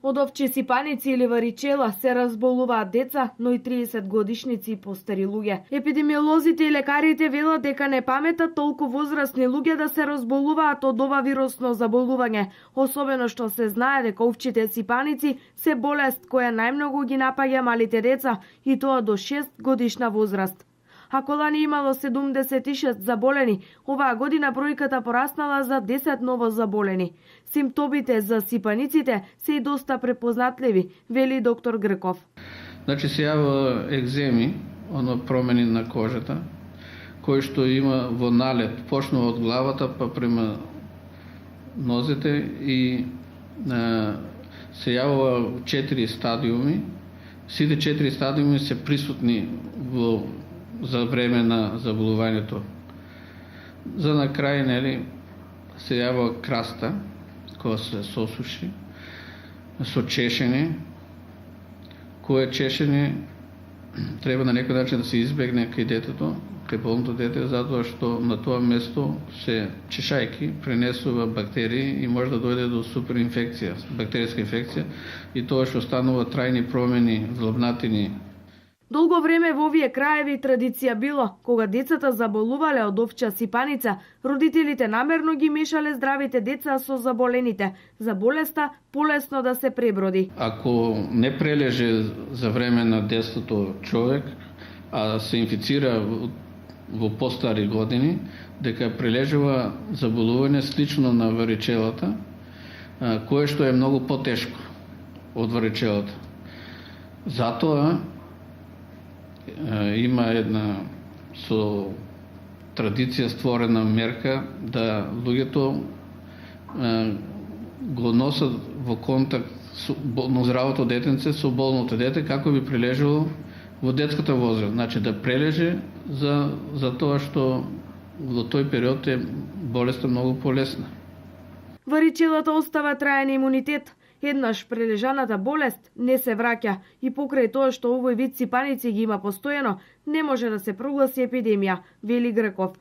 Од овчи сипаници или варичела се разболуваат деца, но и 30-годишници и постари луѓе. Епидемиолозите и лекарите велат дека не паметат толку возрастни луѓе да се разболуваат од ова вирусно заболување, особено што се знае дека овчите сипаници се болест која најмногу ги напаѓа малите деца и тоа до 6 годишна возраст. Ако лани имало 76 заболени, оваа година бројката пораснала за 10 ново заболени. Симптомите за сипаниците се и доста препознатливи, вели доктор Грков. Значи се јава екземи, промени на кожата, кои што има во налет, почнува од главата па према нозете и се јавува 4 стадиуми. Сите 4 стадиуми се присутни за време на заболувањето. За на крај, се јава краста, која се сосуши, со чешење, кое чешење треба на некој начин да се избегне кај детето, кај болното дете, затоа што на тоа место се чешајки пренесува бактерии и може да дојде до суперинфекција, бактеријска инфекција и тоа што станува трајни промени, злобнатини. Долго време во овие краеви традиција било, кога децата заболувале од овча сипаница, родителите намерно ги мешале здравите деца со заболените, за болеста полесно да се преброди. Ако не прележе за време на детството човек, а се инфицира во постари години, дека прележува заболување слично на варичелата, кое што е многу потешко од варичелата. Затоа има една со традиција створена мерка да луѓето го носат во контакт на здравото детенце со болното дете како би прележало во детската возраст. Значи да прележе за тоа што во тој период е болеста многу полесна. Варичелата остава траен имунитет. Еднаш прележаната болест не се враќа и покрај тоа што овој вид сипаници ги има постојано, не може да се прогласи епидемија, вели Грков.